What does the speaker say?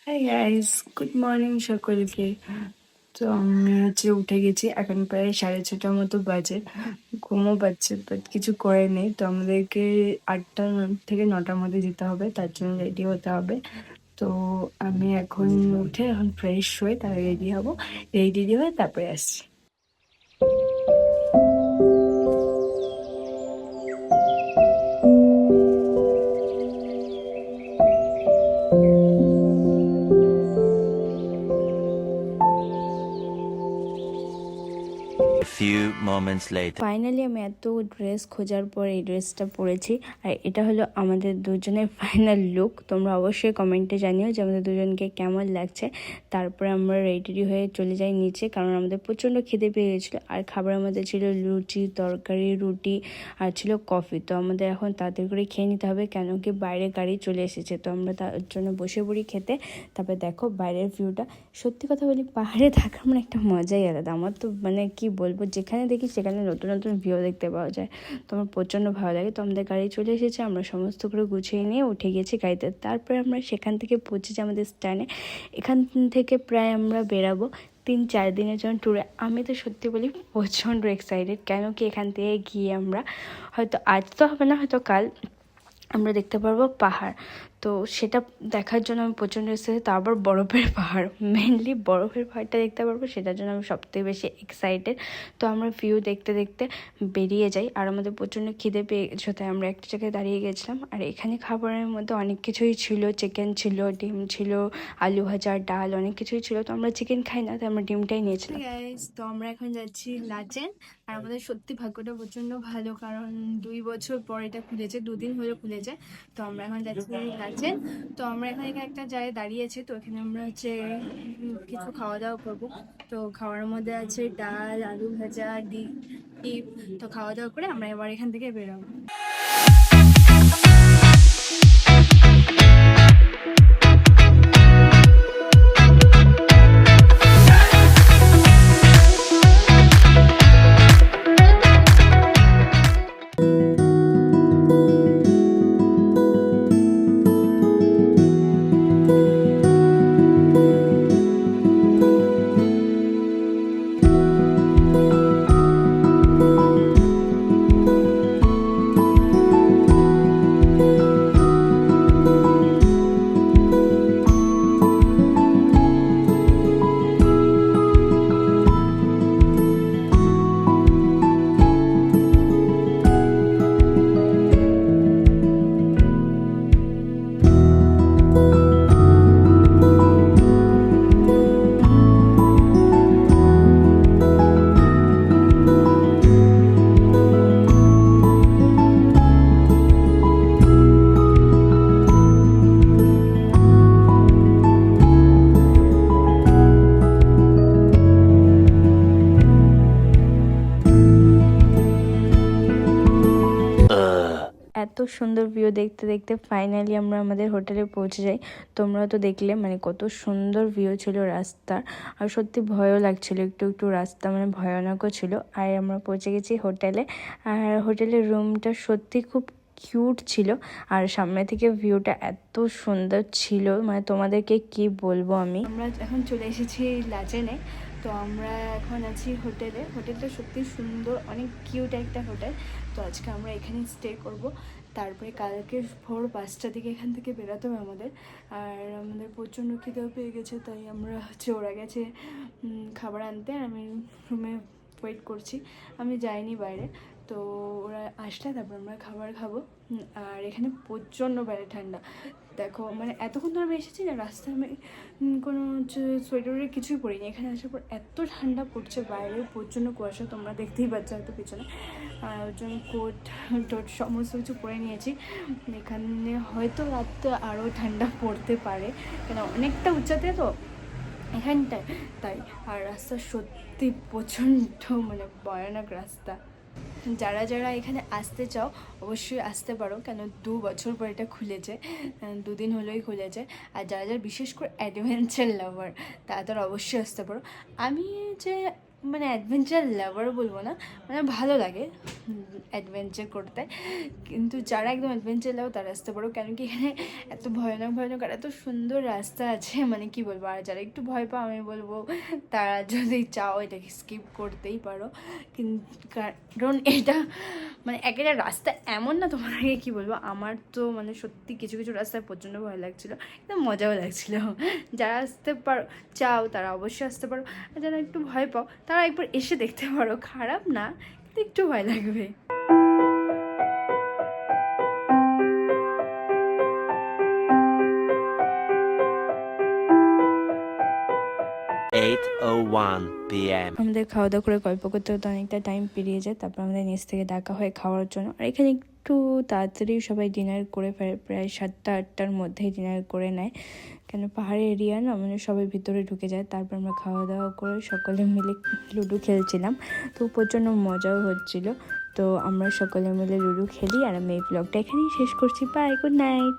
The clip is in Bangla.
হাই গাইস, গুড মর্নিং সকলকে। তো আমি উঠে গেছি, এখন প্রায় 6:30টার মতো বাজে। ঘুমও পাচ্ছে, বাট কিছু করে নেই। তো আমাদেরকে 8টা থেকে 9টার মধ্যে যেতে হবে, তার জন্য রেডি হতে হবে। তো আমি এখন উঠে এখন ফ্রেশ হয়ে তারপরে রেডি হব। রেডি হয়ে তারপরে আসছি। A few moments later. Finally আমি এত ড্রেস খোঁজার পর এই ড্রেসটা পরেছি, আর এটা হলো আমাদের দুজনের ফাইনাল লুক। তোমরা অবশ্যই কমেন্টে জানিও যে আমাদের দুজনকে কেমন লাগছে। তারপরে আমরা রেডি হয়ে চলে যাই নিচে, কারণ আমাদের প্রচণ্ড খিদে পেয়ে গেছিলো। আর খাবারের মধ্যে ছিল লুচি, তরকারি, রুটি আর ছিল কফি। তো আমাদের এখন তাড়াতাড়ি করে খেয়ে নিতে হবে, কেন কি বাইরে গাড়ি চলে এসেছে। তো আমরা তার জন্য বসে পড়ি খেতে। তারপরে দেখো বাইরের ভিউটা, সত্যি কথা বলি পাহাড়ে থাকার মানে একটা মজাই আলাদা। আমার তো মানে কি বলবো, যেখানে দেখি সেখানে নতুন নতুন ভিউ দেখতে পাওয়া যায়। তো আমার প্রচণ্ড ভালো লাগে। তো আমাদের গাড়ি চলে এসেছে, আমরা সমস্ত করে গুছিয়ে নিয়ে উঠে গেছি গাড়িতে। তারপরে আমরা সেখান থেকে পৌঁছেছি আমাদের স্ট্যান্ডে। এখান থেকে প্রায় আমরা বেরাবো 3-4 দিনের জন্য ট্যুরে। আমি তো সত্যি বলি প্রচণ্ড এক্সাইটেড, কেন কি এখান থেকে গিয়ে আমরা হয়তো আজ তো হবে না, হয়তো কাল আমরা দেখতে পারবো পাহাড়। তো সেটা দেখার জন্য আমি প্রচণ্ড এক্সাইটেড। তারপর বরফের পাহাড়, মেনলি বরফের পাহাড়টা দেখতে পারবো, সেটার জন্য আমি সবথেকে বেশি এক্সাইটেড। তো আমরা ভিউ দেখতে দেখতে বেরিয়ে যাই। আর আমাদের প্রচণ্ড খিদে পেয়ে গেছে, তাই আমরা একটা জায়গায় দাঁড়িয়ে গেছিলাম। আর এখানে খাবারের মধ্যে অনেক কিছুই ছিল, চিকেন ছিল, ডিম ছিল, আলু ভাজা, ডাল, অনেক কিছুই ছিল। তো আমরা চিকেন খাই না, তাই আমরা ডিমটাই নিয়েছিলাম। তো আমরা এখন যাচ্ছি লাচেন। আর আমাদের সত্যি ভাগ্যটা প্রচন্ড ভালো, কারণ 2 বছর পর এটা খুলেছে, 2 দিন হলো খুলেছে। তো আমরা এখন যাচ্ছি লাচেন। তো আমরা এখানে একটা জায়গায় দাঁড়িয়েছি। তো এখানে আমরা কিছু খাওয়া দাওয়া করবো। তো খাওয়ার মধ্যে আছে ডাল, আলু ভাজা, ডিম। তো খাওয়া দাওয়া করে আমরা এবার এখান থেকে বেরোবো। এত সুন্দর ভিউ দেখতে দেখতে ফাইনালি আমরা আমাদের হোটেলে পৌঁছে যাই। তোমরা তো দেখলে মানে কত সুন্দর ভিউ ছিল রাস্তার। আর সত্যি ভয়ও লাগছিল একটু একটু, রাস্তা মানে ভয়ানকও ছিল। আর আমরা পৌঁছে গেছি হোটেলে। আর হোটেলের রুমটা সত্যি খুব কিউট ছিল। আর সামনে থেকে ভিউটা এত সুন্দর ছিল, মানে তোমাদেরকে কি বলবো আমি। আমরা এখন চলে এসেছি লাচেনে। তো আমরা এখন আছি হোটেলে। হোটেলটা সত্যি সুন্দর, অনেক কিউট একটা হোটেল। তো আজকে আমরা এখানেই স্টে করব। তারপরে কালকে ভোর 5টার দিকে এখান থেকে বেরোতে হবে আমাদের। আর আমাদের প্রচণ্ড খিদেও পেয়ে গেছে, তাই আমরা ওরা গেছে খাবার আনতে। আর আমি রুমে ওয়েট করছি, আমি যাইনি বাইরে। তো ওরা আসলে তারপর আমরা খাবার খাবো। আর এখানে প্রচণ্ড বাইরে ঠান্ডা। দেখো মানে এতক্ষণ ধরে আমি এসেছি না, রাস্তায় আমি কোনো সোয়েটারের কিছুই পরিনি। এখানে আসার পর এত ঠান্ডা পড়ছে, বাইরে প্রচণ্ড কুয়াশা, তোমরা দেখতেই পাচ্ছ হয়তো পিছনে। ওর জন্য কোট টোট সমস্ত কিছু পরে নিয়েছি। এখানে হয়তো রাত আরও ঠান্ডা পড়তে পারে, কেন অনেকটা উচ্চতে তো এখানটায়, তাই। আর রাস্তা সত্যি প্রচণ্ড মানে ভয়ানক রাস্তা। যারা যারা এখানে আসতে চাও অবশ্যই আসতে পারো, কেন 2 বছর পর এটা খুলেছে, 2 দিন হলোই খুলেছে। আর যারা যারা বিশেষ করে অ্যাডভেঞ্চার লাভার তারা অবশ্যই আসতে পারো। আমি যে মানে অ্যাডভেঞ্চার লাভার বলবো না, মানে ভালো লাগে অ্যাডভেঞ্চার করতে, কিন্তু যারা একদম অ্যাডভেঞ্চার লাভার তারা আসতে পারো, কেন কি এখানে এত ভয়ানক ভয়ানক আর এত সুন্দর রাস্তা আছে, মানে কি বলবো। আর যারা একটু ভয় পাও আমি বলবো তারা যদি চাও এটাকে স্কিপ করতেই পারো, কারণ এটা মানে একটা রাস্তা এমন না, তোমাকে কি বলবো, আমার তো মানে সত্যি কিছু কিছু রাস্তায় প্রচণ্ড ভয় লাগছিলো, একদম মজাও লাগছিলো। যারা আসতে পারো চাও তারা অবশ্যই আসতে পারো, আর যারা একটু ভয় পাও তারা একবার এসে দেখতে পারো, খারাপ না, কিন্তু একটু ভয় লাগবে। p.m. আমাদের খাওয়া দাওয়া করে গল্প করতে করতে অনেকটা টাইম পেরিয়ে যায়, তারপর আমাদের নিচ থেকে ডাকা হয় খাওয়ার জন্য। আর এখানে একটু তাড়াতাড়ি সবাই ডিনার করে ফেলে, প্রায় 7টা-8টার মধ্যেই ডিনার করে নেয়, কেন পাহাড়ি এরিয়া না, মানে সবাই ভিতরে ঢুকে যায়। তারপর আমরা খাওয়া দাওয়া করে সকলে মিলে লুডো খেলছিলাম, তো প্রচণ্ড মজাও হচ্ছিল। তো আমরা সকলে মিলে লুডো খেলি, আর আমি এই ব্লগটা এখানেই শেষ করছি। Bye, good night.